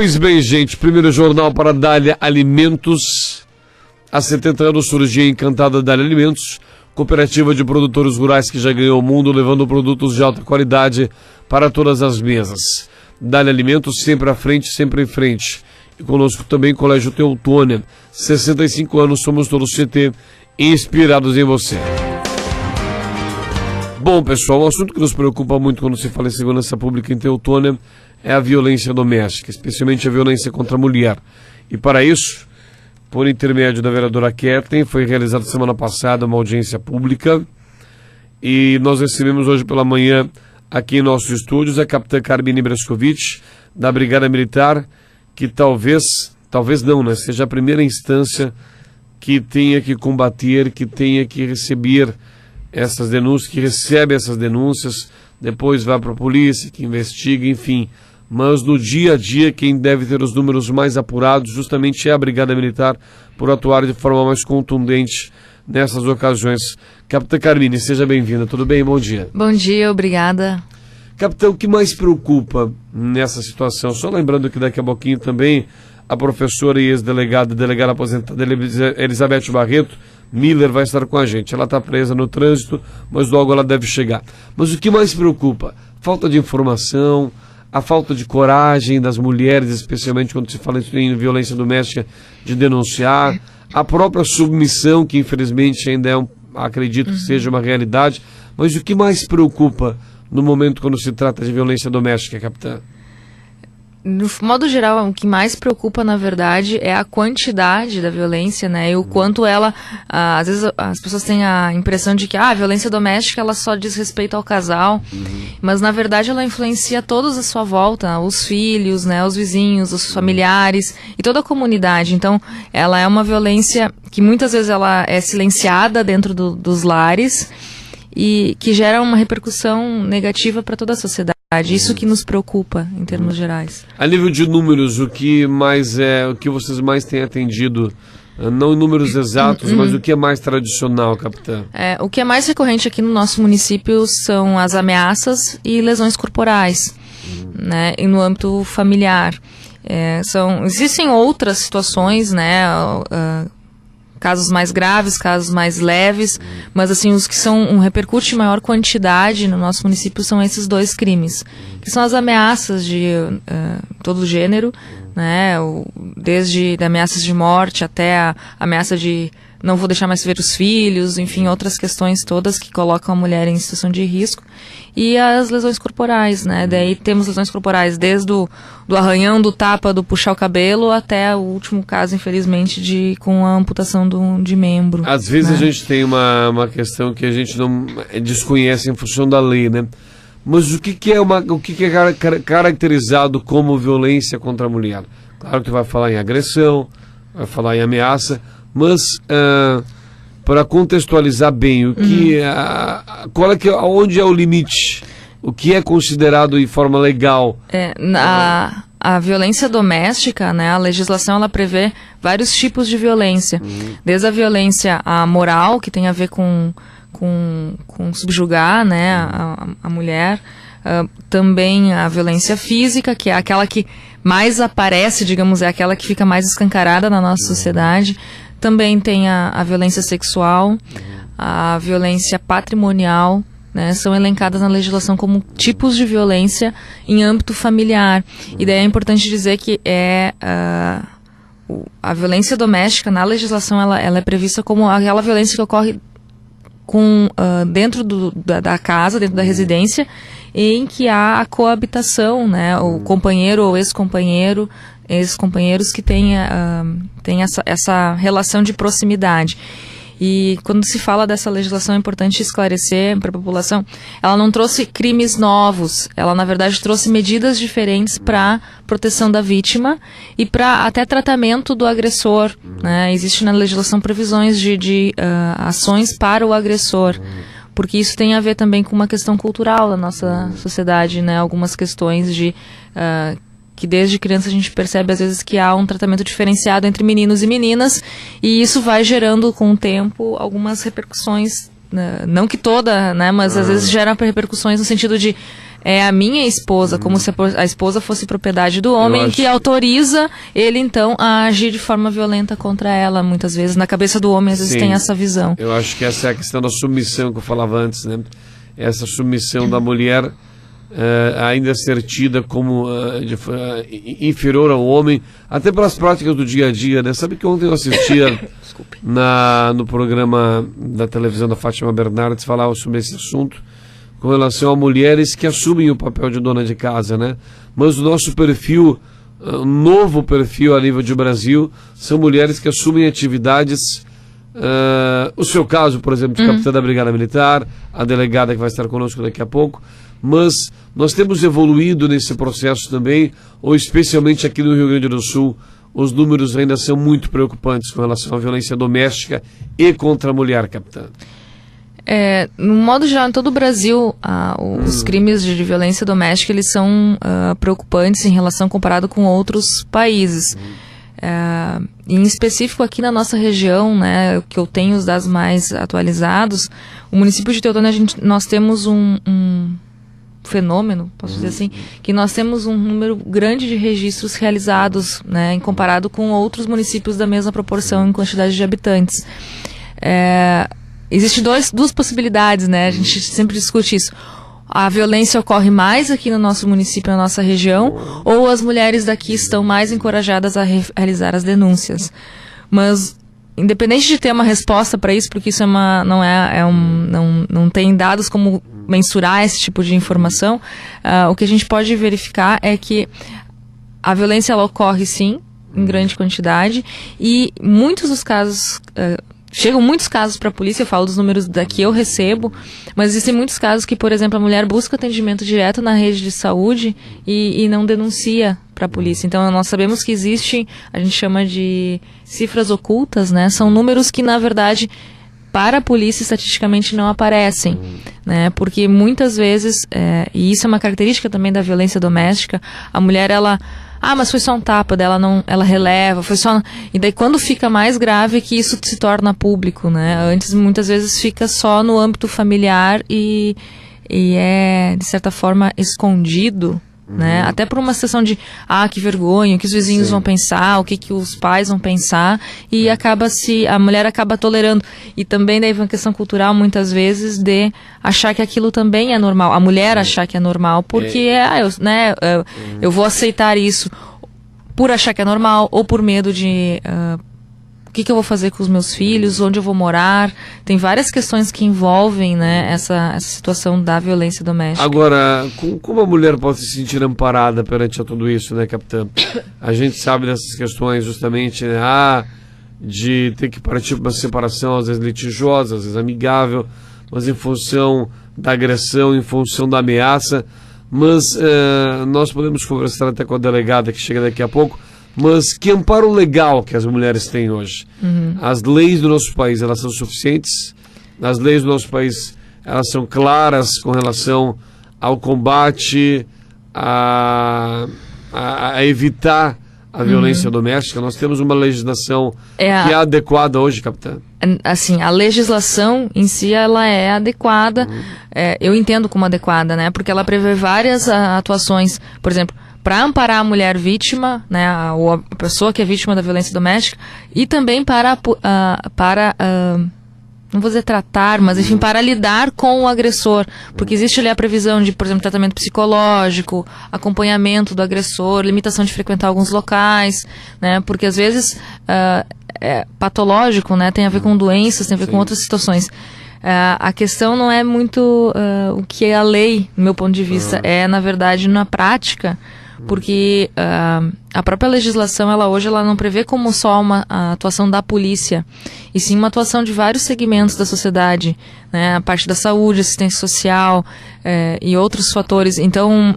Pois bem, gente, primeiro jornal para Dália Alimentos. Há 70 anos surgia a encantada Dália Alimentos, cooperativa de produtores rurais que já ganhou o mundo, levando produtos de alta qualidade para todas as mesas. Dália Alimentos sempre à frente, sempre em frente. E conosco também Colégio Teutônia. 65 anos, somos todos CT, inspirados em você. Bom, pessoal, um assunto que nos preocupa muito quando se fala em segurança pública em Teutônia é a violência doméstica, especialmente a violência contra a mulher. E para isso, por intermédio da vereadora Kathleen, foi realizada semana passada uma audiência pública e nós recebemos hoje pela manhã aqui em nossos estúdios a capitã Carmine Brescovitch, da Brigada Militar, que talvez não, né, seja a primeira instância que tenha que combater, que tenha que receber essas denúncias, que recebe essas denúncias, depois vai para a polícia, que investiga, enfim. Mas no dia a dia, quem deve ter os números mais apurados justamente é a Brigada Militar, por atuar de forma mais contundente nessas ocasiões. Capitã Carmine, seja bem-vinda. Tudo bem? Bom dia. Bom dia, obrigada. Capitão, o que mais preocupa nessa situação? Só lembrando que daqui a pouquinho também a professora e ex-delegada, delegada aposentada Elizabeth Barreto Miller vai estar com a gente. Ela está presa no trânsito, mas logo ela deve chegar. Mas o que mais preocupa? Falta de informação, a falta de coragem das mulheres, especialmente quando se fala em violência doméstica, de denunciar, a própria submissão, que infelizmente ainda é acredito que seja uma realidade. Mas o que mais preocupa no momento quando se trata de violência doméstica, capitã? No modo geral, o que mais preocupa, na verdade, é a quantidade da violência, né? E o quanto ela... às vezes as pessoas têm a impressão de que a violência doméstica ela só diz respeito ao casal, mas na verdade ela influencia todos à sua volta, os filhos, né? Os vizinhos, os familiares e toda a comunidade. Então, ela é uma violência que muitas vezes ela é silenciada dentro dos lares e que gera uma repercussão negativa para toda a sociedade. Isso que nos preocupa em termos gerais. A nível de números, o que vocês mais têm atendido, não em números exatos, mas o que é mais tradicional, capitã? O que é mais recorrente aqui no nosso município são as ameaças e lesões corporais, né, e no âmbito familiar. Existem outras situações, né, casos mais graves, casos mais leves, mas assim, os que repercute em maior quantidade no nosso município são esses dois crimes, que são as ameaças de todo gênero, né, desde ameaças de morte até a ameaça de não vou deixar mais ver os filhos, enfim, outras questões todas que colocam a mulher em situação de risco, e as lesões corporais, né, daí temos lesões corporais desde do arranhão, do tapa, do puxar o cabelo, até o último caso, infelizmente, com a amputação de membro. Às vezes, né? A gente tem uma questão que a gente não desconhece em função da lei, né, mas o que é caracterizado como violência contra a mulher? Claro que vai falar em agressão, vai falar em ameaça, mas para contextualizar bem, onde é o limite? O que é considerado de forma legal? A violência doméstica, né, a legislação ela prevê vários tipos de violência, desde a violência moral, que tem a ver com subjugar, né, a mulher, também a violência física, que é aquela que mais aparece, digamos, é aquela que fica mais escancarada na nossa sociedade. Também tem a violência sexual, a violência patrimonial, né, são elencadas na legislação como tipos de violência em âmbito familiar. E daí é importante dizer que a violência doméstica na legislação ela é prevista como aquela violência que ocorre dentro da casa, dentro da residência, em que há a coabitação, né, o companheiro ou ex-companheiros que têm essa relação de proximidade. E quando se fala dessa legislação, é importante esclarecer para a população, ela não trouxe crimes novos, ela na verdade trouxe medidas diferentes para proteção da vítima e para até tratamento do agressor, né? Existe na legislação previsões de ações para o agressor, porque isso tem a ver também com uma questão cultural da nossa sociedade, né? Algumas questões que desde criança a gente percebe às vezes que há um tratamento diferenciado entre meninos e meninas, e isso vai gerando com o tempo algumas repercussões, não que toda, né, mas às vezes gera repercussões no sentido de é a minha esposa, como se a esposa fosse propriedade do homem, que autoriza ele, então, a agir de forma violenta contra ela, muitas vezes. Na cabeça do homem, às vezes, tem essa visão. Eu acho que essa é a questão da submissão que eu falava antes, né? Essa submissão da mulher ainda ser tida como inferior ao homem, até pelas práticas do dia a dia, né? Sabe que ontem eu assistia no programa da televisão da Fátima Bernardes falava sobre esse assunto, com relação a mulheres que assumem o papel de dona de casa, né? Mas o nosso perfil, novo perfil a nível de Brasil, são mulheres que assumem atividades, o seu caso, por exemplo, de capitã da Brigada Militar, a delegada que vai estar conosco daqui a pouco, mas nós temos evoluído nesse processo também, ou especialmente aqui no Rio Grande do Sul, os números ainda são muito preocupantes com relação à violência doméstica e contra a mulher, capitã. No modo geral, em todo o Brasil, os crimes de violência doméstica, eles são preocupantes em relação comparado com outros países. Em específico aqui na nossa região, né, que eu tenho os dados mais atualizados, o município de Teutônia, nós temos um fenômeno, posso dizer assim, que nós temos um número grande de registros realizados, né, em comparado com outros municípios da mesma proporção em quantidade de habitantes. Existem duas possibilidades, né, a gente sempre discute isso. A violência ocorre mais aqui no nosso município, na nossa região, ou as mulheres daqui estão mais encorajadas a realizar as denúncias. Mas, independente de ter uma resposta para isso, porque isso não tem dados como mensurar esse tipo de informação, o que a gente pode verificar é que a violência ela ocorre sim, em grande quantidade, e muitos dos casos... Chegam muitos casos para a polícia, eu falo dos números daqui eu recebo, mas existem muitos casos que, por exemplo, a mulher busca atendimento direto na rede de saúde e não denuncia para a polícia. Então, nós sabemos que existe, a gente chama de cifras ocultas, né? São números que, na verdade, para a polícia, estatisticamente, não aparecem, né? Porque muitas vezes, e isso é uma característica também da violência doméstica, a mulher, mas foi só um tapa dela, ela releva, foi só... E daí quando fica mais grave é que isso se torna público, né? Antes, muitas vezes, fica só no âmbito familiar e é, de certa forma, escondido, né? Até por uma situação de, que vergonha, o que os vizinhos vão pensar, o que os pais vão pensar, e a mulher acaba tolerando. E também daí vem uma questão cultural, muitas vezes, de achar que aquilo também é normal. A mulher achar que é normal, porque eu vou aceitar isso por achar que é normal, ou por medo de... o que eu vou fazer com os meus filhos, onde eu vou morar. Tem várias questões que envolvem, né, essa situação da violência doméstica. Agora, como a mulher pode se sentir amparada perante tudo isso, né, capitã? A gente sabe dessas questões justamente, né, de ter que partir para uma separação, às vezes litigiosa, às vezes amigável, mas em função da agressão, em função da ameaça. Mas nós podemos conversar até com a delegada que chega daqui a pouco. Mas que amparo legal que as mulheres têm hoje? As leis do nosso país, elas são suficientes? As leis do nosso país, elas são claras com relação ao combate, a evitar a violência doméstica? Nós temos uma legislação que é adequada hoje, capitã? Assim, a legislação em si, ela é adequada, eu entendo como adequada, né? Porque ela prevê várias atuações, por exemplo, para amparar a mulher vítima, né, ou a pessoa que é vítima da violência doméstica, e também para não vou dizer tratar, mas enfim, para lidar com o agressor, porque existe ali a previsão de, por exemplo, tratamento psicológico, acompanhamento do agressor, limitação de frequentar alguns locais, né, porque às vezes é patológico, né, tem a ver com doenças, tem a ver com outras situações. A questão não é muito o que é a lei, do meu ponto de vista, é, na verdade, na prática, porque a própria legislação, hoje ela não prevê como só a atuação da polícia, e sim uma atuação de vários segmentos da sociedade, né, a parte da saúde, assistência social e outros fatores. Então,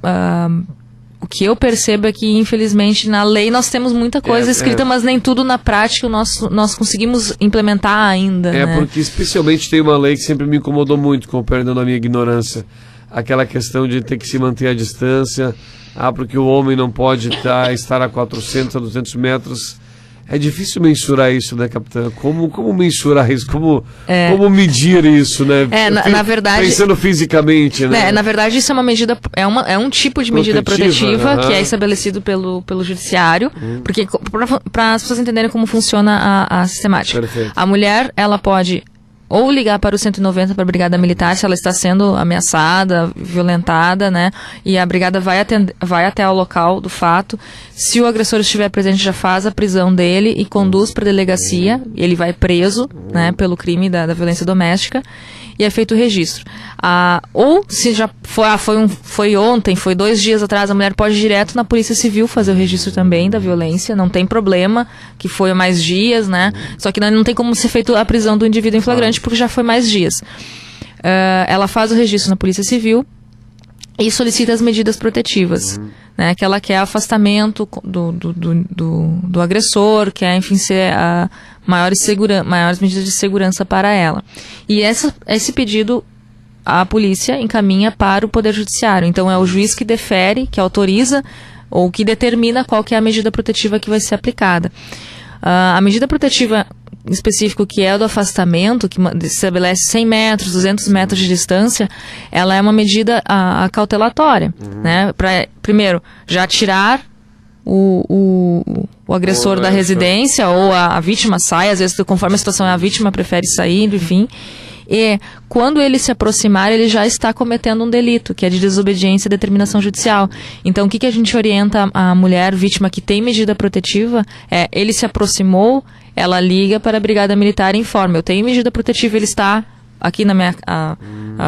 o que eu percebo é que, infelizmente, na lei nós temos muita coisa escrita, mas nem tudo na prática nós conseguimos implementar ainda. Né? Porque especialmente tem uma lei que sempre me incomodou muito, com o perdão da minha ignorância. Aquela questão de ter que se manter à distância, porque o homem não pode estar a 400, a 200 metros É difícil mensurar isso, né, capitã? Como mensurar isso? Como medir isso, né? Na verdade... Pensando fisicamente, né? Na verdade, isso é uma medida... É um tipo de medida protetiva que é estabelecido pelo judiciário, porque para as pessoas entenderem como funciona a sistemática. Perfeito. A mulher, ela pode ou ligar para o 190 para a Brigada Militar se ela está sendo ameaçada, violentada, né? E a Brigada vai até o local do fato. Se o agressor estiver presente, já faz a prisão dele e conduz para a delegacia. Ele vai preso, né, pelo crime da violência doméstica e é feito o registro. Ou se já foi ontem, foi 2 dias atrás, a mulher pode ir direto na Polícia Civil fazer o registro também da violência, não tem problema, que foi mais dias, né? Só que não tem como ser feita a prisão do indivíduo em flagrante, porque já foi mais dias. Ela faz o registro na Polícia Civil e solicita as medidas protetivas, né? Que ela quer afastamento do agressor, quer, enfim, ser maiores medidas de segurança para ela. E esse pedido a polícia encaminha para o Poder Judiciário. Então é o juiz que defere, que autoriza ou que determina qual que é a medida protetiva que vai ser aplicada. A medida protetiva em específico, que é o do afastamento, que estabelece 100 metros, 200 metros de distância, ela é uma medida cautelatória, né? Para, primeiro, já tirar o agressor da residência, ou a vítima sai, às vezes, conforme a situação, a vítima prefere sair, enfim. E quando ele se aproximar, ele já está cometendo um delito, que é de desobediência à determinação judicial. Então, o que a gente orienta a mulher vítima que tem medida protetiva é: ele se aproximou, ela liga para a Brigada Militar e informa: eu tenho medida protetiva, ele está aqui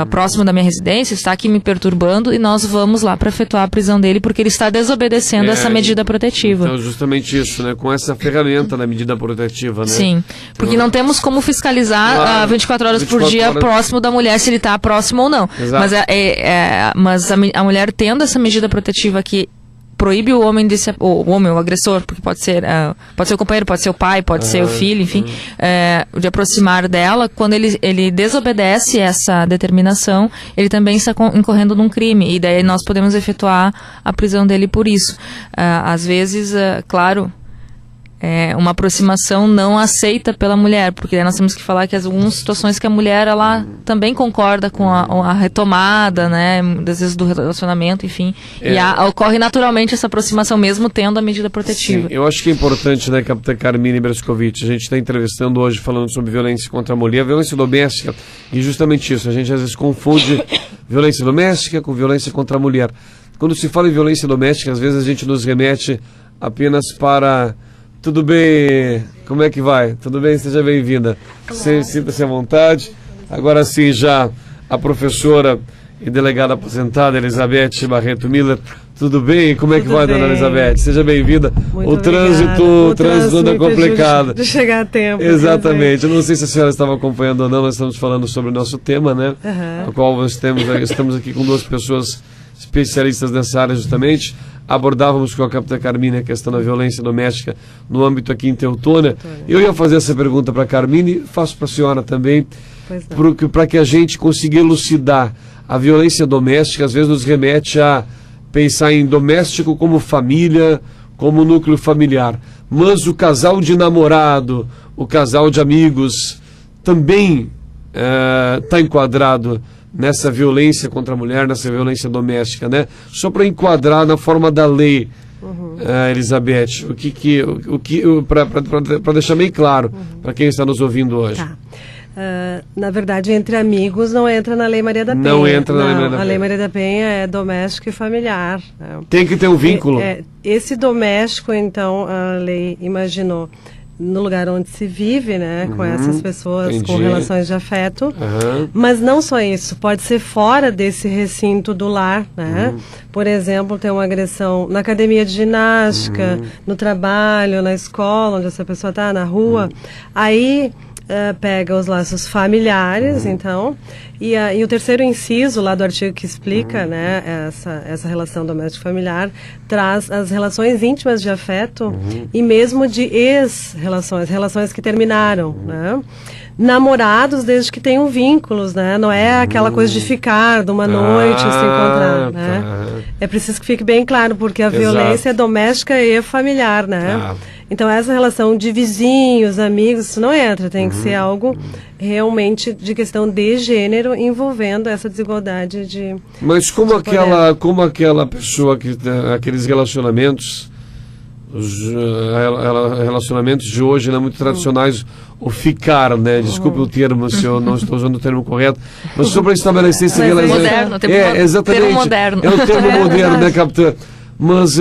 próximo da minha residência, está aqui me perturbando, e nós vamos lá para efetuar a prisão dele, porque ele está desobedecendo essa medida protetiva. Então, justamente isso, né? Com essa ferramenta da medida protetiva, né? Sim, porque não temos como fiscalizar 24 horas por dia próximo da mulher, se ele está próximo ou não. Exato. Mas a mulher tendo essa medida protetiva que proíbe o homem o agressor, porque pode ser o companheiro, pode ser o pai, pode ser o filho, enfim, de aproximar dela. Quando ele desobedece essa determinação, ele também está incorrendo num crime, e daí nós podemos efetuar a prisão dele por isso. Às vezes, claro, uma aproximação não aceita pela mulher, porque daí nós temos que falar que algumas situações que a mulher, ela também concorda com a retomada, né, às vezes do relacionamento, enfim, e ocorre naturalmente essa aproximação mesmo tendo a medida protetiva. Sim, eu acho que é importante, né, capitã Carmine Berskovic, a gente está entrevistando hoje falando sobre violência contra a mulher, violência doméstica, e justamente isso, a gente às vezes confunde violência doméstica com violência contra a mulher. Quando se fala em violência doméstica, às vezes a gente nos remete apenas para: tudo bem, como é que vai? Tudo bem, seja bem-vinda. Sinta-se à vontade. Agora sim, já a professora e delegada aposentada, Elizabeth Barreto Miller. Tudo bem? Como é que vai, dona Elizabeth? Seja bem-vinda. O trânsito anda complicado. De chegar a tempo. Exatamente. Eu não sei se a senhora estava acompanhando ou não, nós estamos falando sobre o nosso tema, né? O qual estamos aqui com 2 pessoas especialistas nessa área, justamente. Abordávamos com a capitã Carmine a questão da violência doméstica no âmbito aqui em Teutônia. Eu ia fazer essa pergunta para a Carmine, faço para a senhora também, para que a gente consiga elucidar a violência doméstica. Às vezes nos remete a pensar em doméstico como família, como núcleo familiar. Mas o casal de namorado, o casal de amigos, também está enquadrado nessa violência contra a mulher, nessa violência doméstica, né? Só para enquadrar na forma da lei, Elizabeth, para deixar bem claro para quem está nos ouvindo hoje. Tá. Na verdade, entre amigos não entra na Lei Maria da Penha. Não entra na Lei Maria da Penha. A Lei Maria da Penha é doméstico e familiar. Tem que ter um vínculo. Esse doméstico, então, a lei imaginou no lugar onde se vive, né, com essas pessoas, com relações de afeto, mas não só isso, pode ser fora desse recinto do lar, né, por exemplo, ter uma agressão na academia de ginástica, no trabalho, na escola, onde essa pessoa está, na rua, aí pega os laços familiares, então, e o terceiro inciso lá do artigo que explica, né, essa relação doméstico-familiar, traz as relações íntimas de afeto e mesmo de relações que terminaram, né? Namorados desde que tenham vínculos, né? Não é aquela coisa de ficar de uma noite se encontrar, né? É preciso que fique bem claro, porque a violência é doméstica e familiar, né? Então essa relação de vizinhos, amigos, isso não entra, tem que ser algo realmente de questão de gênero envolvendo essa desigualdade de... Mas como aquela pessoa que aqueles relacionamentos, relacionamentos de hoje, né, muito tradicionais, o ficar, né? Desculpe o termo, se eu não estou usando o termo correto, mas só para estabelecer esse relacionamento. Moderno, exatamente. Termo moderno. É o termo moderno, né, capitã? Mas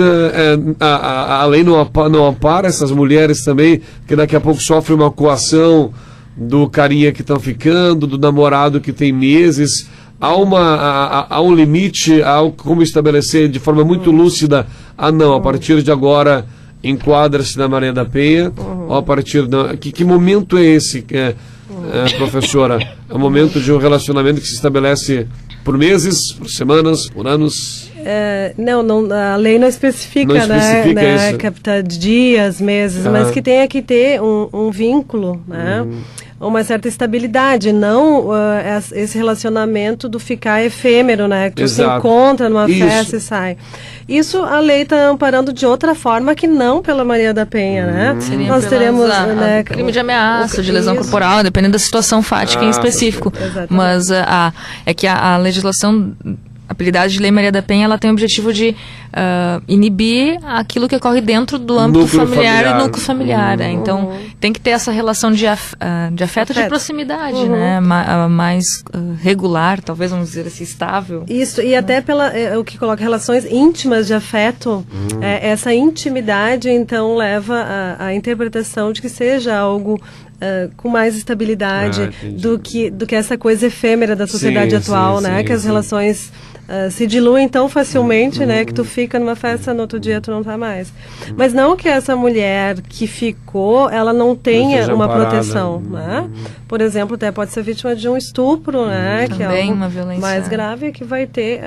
a lei não apara essas mulheres também, que daqui a pouco sofrem uma coação do carinha que estão ficando, do namorado que tem meses. Há um limite, como estabelecer de forma muito lúcida, não, a partir de agora enquadra-se na Maria da Penha, ou a partir que momento é esse, professora? É o momento de um relacionamento que se estabelece por meses, por semanas, por anos? Não, a lei não especifica, né, captar dias, meses, mas que tenha que ter um vínculo, né? Uma certa estabilidade, não esse relacionamento do ficar efêmero, né? Que tu se encontra numa festa e sai. Isso a lei está amparando de outra forma que não pela Maria da Penha, né? Nós teremos crime de ameaça, de lesão corporal, dependendo da situação fática em específico. Mas é que a legislação, a apelidada de Lei Maria da Penha, ela tem o objetivo de inibir aquilo que ocorre dentro do âmbito familiar e núcleo familiar. Então, tem que ter essa relação de afeto, de proximidade, né? Mais regular, talvez, vamos dizer assim, estável. Isso, e até o que coloca relações íntimas de afeto, essa intimidade, então, leva à interpretação de que seja algo com mais estabilidade do que essa coisa efêmera da sociedade atual, né? Que as relações se diluem tão facilmente, né? Que tu fica numa festa, no outro dia tu não tá mais. Mas não que essa mulher que ficou, ela não tenha uma proteção, né? Por exemplo, até pode ser vítima de um estupro, né? Que é uma violência mais grave, que vai ter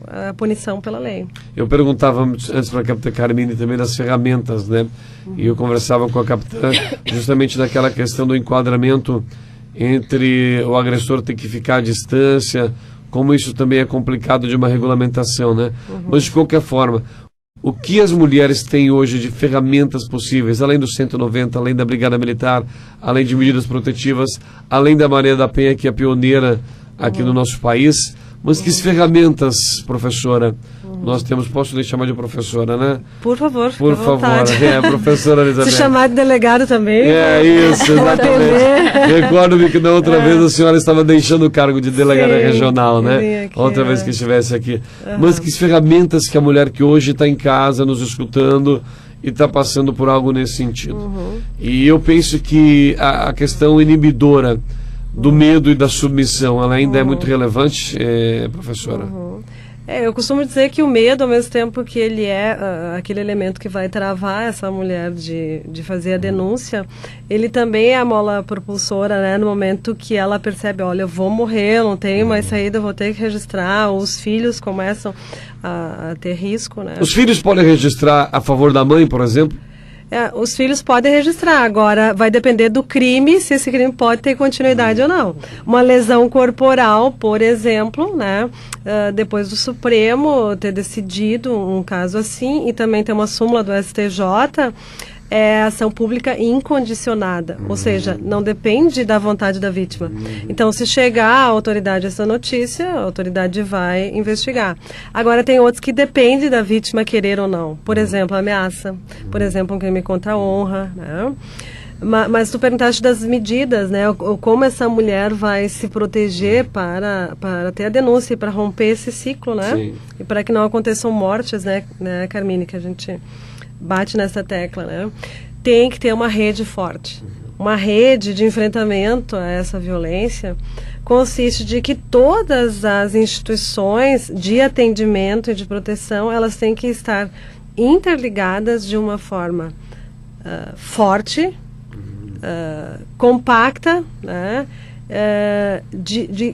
a punição pela lei. Eu perguntava antes para a capitã Carmine também das ferramentas, né? E eu conversava com a capitã justamente daquela questão do enquadramento entre o agressor ter que ficar à distância, como isso também é complicado de uma regulamentação, né? Mas, de qualquer forma, o que as mulheres têm hoje de ferramentas possíveis, além do 190, além da Brigada Militar, além de medidas protetivas, além da Maria da Penha, que é pioneira aqui no nosso país, mas que ferramentas, professora, nós temos? Posso lhe chamar de professora, né? Por favor, por favor. Professora Elizabeth. Se chamar de delegado também. Isso, exatamente. Recordo-me que na outra vez a senhora estava deixando o cargo de delegada regional, né? Aqui, outra vez que estivesse aqui. Mas que ferramentas que a mulher que hoje está em casa nos escutando e está passando por algo nesse sentido. E eu penso que a questão inibidora do medo e da submissão, ela ainda é muito relevante, professora? Eu costumo dizer que o medo, ao mesmo tempo que ele é aquele elemento que vai travar essa mulher de fazer a denúncia, ele também é a mola propulsora, né? No momento que ela percebe, olha, eu vou morrer, eu não tenho mais saída, eu vou ter que registrar. Os filhos começam a ter risco, né? Os filhos podem registrar a favor da mãe, por exemplo? Os filhos podem registrar, agora vai depender do crime, se esse crime pode ter continuidade ou não. Uma lesão corporal, por exemplo, né, depois do Supremo ter decidido um caso assim, e também tem uma súmula do STJ, é ação pública incondicionada, ou seja, não depende da vontade da vítima. Então, se chegar à autoridade essa notícia, a autoridade vai investigar. Agora, tem outros que dependem da vítima querer ou não. Por exemplo, ameaça. Por exemplo, um crime contra a honra, né? Mas tu perguntaste das medidas, né? Como essa mulher vai se proteger para ter a denúncia e para romper esse ciclo, né? Sim. E para que não aconteçam mortes, né, Carmine, que a gente bate nessa tecla, né? Tem que ter uma rede forte. Uma rede de enfrentamento a essa violência consiste de que todas as instituições de atendimento e de proteção, elas têm que estar interligadas de uma forma forte, compacta, né?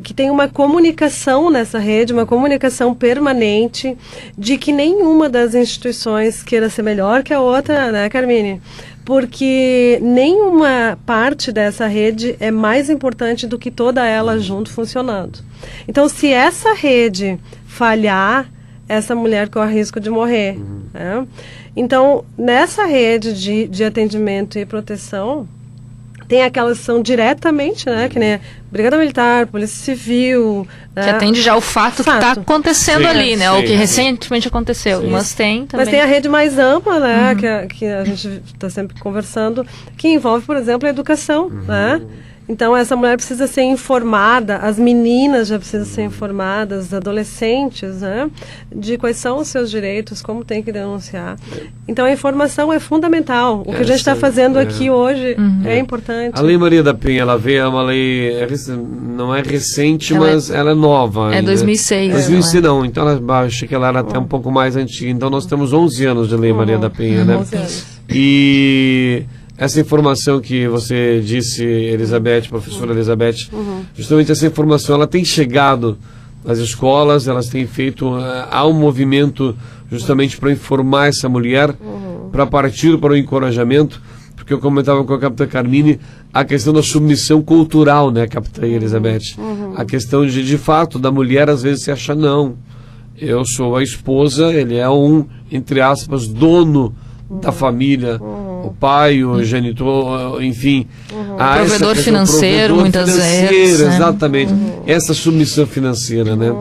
Que tem uma comunicação nessa rede, uma comunicação permanente, de que nenhuma das instituições queira ser melhor que a outra, né, Carmine? Porque nenhuma parte dessa rede é mais importante do que toda ela junto funcionando. Então, se essa rede falhar, essa mulher corre risco de morrer. Né? Então, nessa rede de atendimento e proteção, tem aquelas que são diretamente, né, que nem a Brigada Militar, Polícia Civil... Que atende já o fato que está acontecendo ali, né, ou que recentemente aconteceu. Mas tem também... Mas tem a rede mais ampla, né, que a gente está sempre conversando, que envolve, por exemplo, a educação, né? Então, essa mulher precisa ser informada, as meninas já precisam ser informadas, os adolescentes, né, de quais são os seus direitos, como tem que denunciar. Então, a informação é fundamental. O que a gente está fazendo aqui hoje é importante. A Lei Maria da Penha, ela veio, é uma lei, não é recente, mas ela é nova. É 2006. 2006 não, então achei que ela era até um pouco mais antiga. Então, nós temos 11 anos de Lei Maria da Penha, né? 11 anos. E... essa informação que você disse, Elizabeth, professora Elizabeth, justamente essa informação, ela tem chegado às escolas, elas têm feito, há um movimento justamente para informar essa mulher, para partir para o encorajamento, porque eu comentava com a capitã Carmine a questão da submissão cultural, né, capitã Elizabeth? A questão de fato, da mulher às vezes se acha, não, eu sou a esposa, ele é um, entre aspas, dono da família, o pai, o genitor, enfim. Provedor financeiro, muitas vezes. Exatamente. Essa submissão financeira, né?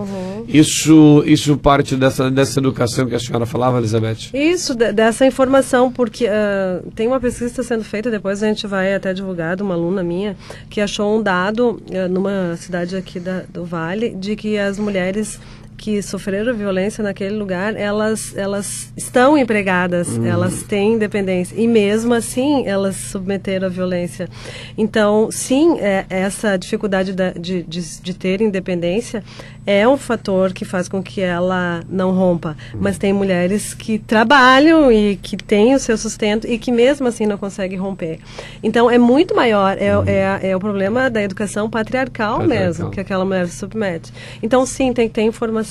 Isso parte dessa educação que a senhora falava, Elizabeth? Isso, dessa informação, porque tem uma pesquisa que está sendo feita, depois a gente vai até divulgar, de uma aluna minha, que achou um dado numa cidade aqui do Vale, de que as mulheres que sofreram violência naquele lugar, elas estão empregadas, elas têm independência, e mesmo assim elas se submeteram à violência. Então, sim, essa dificuldade de ter independência é um fator que faz com que ela não rompa, mas tem mulheres que trabalham e que têm o seu sustento e que mesmo assim não conseguem romper. Então, é muito maior, é o problema da educação patriarcal mesmo, que aquela mulher se submete. Então, sim, tem que ter informação.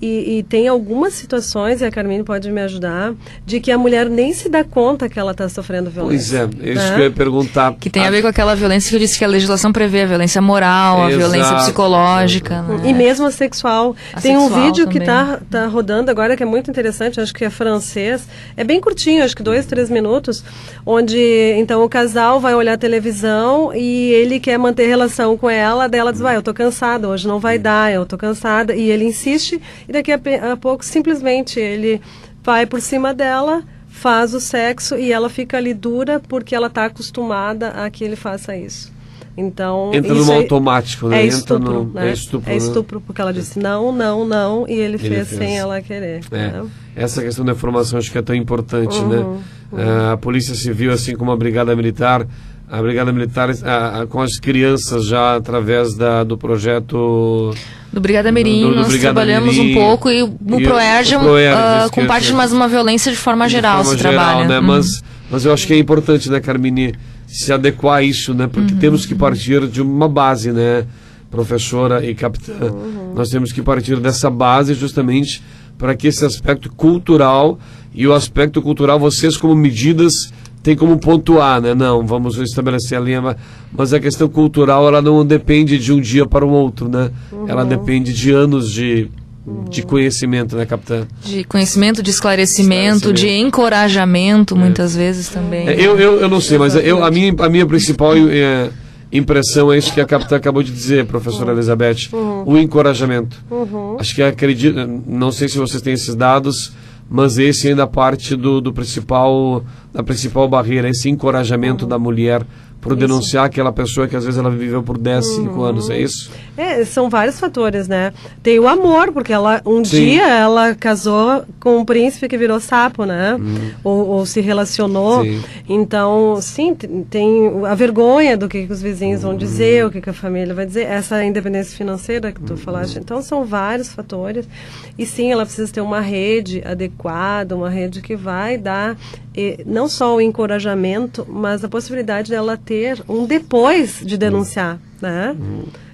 E tem algumas situações, e a Carmine pode me ajudar, de que a mulher nem se dá conta que ela está sofrendo violência. Pois é, isso que eu ia perguntar. Que tem a ver com aquela violência que eu disse que a legislação prevê, a violência moral, a violência psicológica. Né? E mesmo a sexual. Tem um vídeo também que tá rodando agora, que é muito interessante, acho que é francês, é bem curtinho, acho que 2, 3 minutos, onde então o casal vai olhar a televisão e ele quer manter relação com ela, daí ela diz, eu tô cansada, hoje não vai dar, eu tô cansada, e ele insiste. E daqui a pouco, simplesmente, ele vai por cima dela, faz o sexo e ela fica ali dura porque ela está acostumada a que ele faça isso. Então, entra no automático, né? É estupro, né? É estupro, porque ela disse não, não, não, e ele fez sem ela querer. Né? Essa questão da informação acho que é tão importante, né? A Polícia Civil, assim como a Brigada Militar, com as crianças já através do projeto... Do Brigada Mirim, nós trabalhamos um pouco, e o Proerge com parte de uma violência de forma geral se trabalha. Né? Mas eu acho que é importante, né, Carmine, se adequar a isso, né? Porque temos que partir de uma base, né, professora e capitã. Nós temos que partir dessa base justamente para que esse aspecto cultural, e o aspecto cultural, vocês como medidas tem como pontuar, né? Não, vamos estabelecer a linha, mas a questão cultural, ela não depende de um dia para o outro, né? Ela depende de anos de conhecimento, né, capitã? De conhecimento, de esclarecimento, de encorajamento, muitas vezes também. Eu não sei, mas a minha principal impressão é isso que a capitã acabou de dizer, professora Elizabeth, o encorajamento. Acho que acredito, não sei se vocês têm esses dados, mas esse ainda parte da principal barreira, esse encorajamento da mulher por denunciar aquela pessoa que às vezes ela viveu por 10, 5 anos, é isso? São vários fatores, né? Tem o amor, porque um dia ela casou com um príncipe que virou sapo, né? Ou se relacionou. Sim. Então, sim, tem a vergonha do que os vizinhos vão dizer, o que a família vai dizer, essa independência financeira que tu falaste. Então, são vários fatores. E sim, ela precisa ter uma rede adequada, uma rede que vai dar não só o encorajamento, mas a possibilidade dela ter um depois de denunciar, né?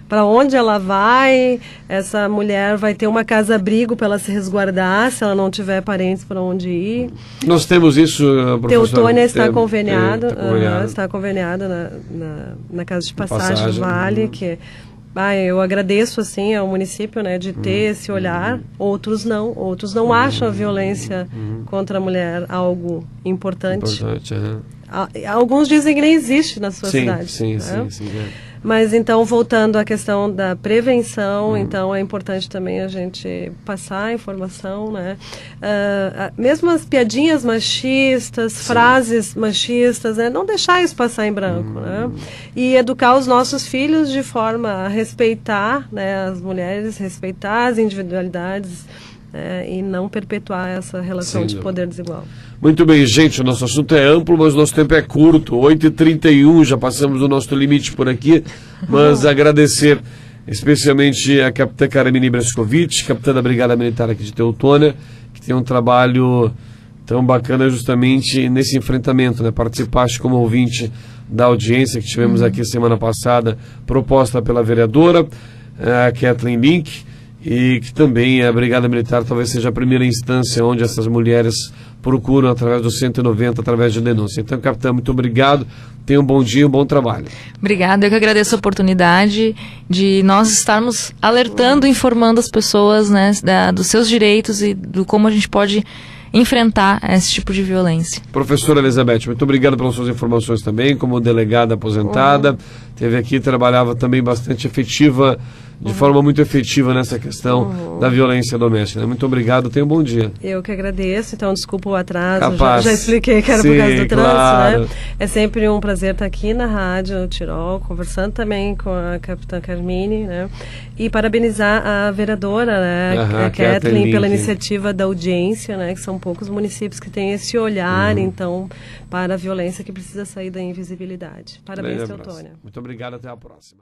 Para onde ela vai, essa mulher vai ter uma casa-abrigo para ela se resguardar, se ela não tiver parentes para onde ir. Nós temos isso, professor. Teutônia está conveniada, está conveniada na Casa de Passagem do Vale, que eu agradeço assim ao município, né, de ter esse olhar. Outros não acham a violência contra a mulher algo importante. Alguns dizem que nem existe na sua cidade. Sim. Mas então, voltando à questão da prevenção, então é importante também a gente passar a informação, né? Mesmo as piadinhas machistas, frases machistas, né? Não deixar isso passar em branco, né? E educar os nossos filhos de forma a respeitar, né, as mulheres, respeitar as individualidades, e não perpetuar essa relação de poder desigual. Muito bem, gente, o nosso assunto é amplo, mas o nosso tempo é curto, 8h31, já passamos o nosso limite por aqui, mas agradecer especialmente a capitã Carmine Brescovitch, capitã da Brigada Militar aqui de Teutônia, que tem um trabalho tão bacana justamente nesse enfrentamento, né? Participaste como ouvinte da audiência que tivemos aqui semana passada, proposta pela vereadora, a Kathleen Link, e que também a Brigada Militar talvez seja a primeira instância onde essas mulheres procuram através do 190, através de denúncia. Então, capitão, muito obrigado, tenha um bom dia, um bom trabalho. Obrigada, eu que agradeço a oportunidade de nós estarmos alertando, informando as pessoas, né, dos seus direitos e do como a gente pode enfrentar esse tipo de violência. Professora Elizabeth, muito obrigado pelas suas informações também, como delegada aposentada, teve aqui, trabalhava também bastante efetiva, de forma muito efetiva nessa questão da violência doméstica, né? Muito obrigado, tenha um bom dia. Eu que agradeço, então desculpa o atraso, já expliquei que era por causa do trânsito, claro, né? É sempre um prazer estar aqui na Rádio Tirol, conversando também com a capitã Carmine, né? E parabenizar a vereadora, né, a Kathleen, pela iniciativa da audiência, né, que são poucos municípios que têm esse olhar, então, para a violência que precisa sair da invisibilidade. Parabéns, Teutônia. Muito obrigado, até a próxima.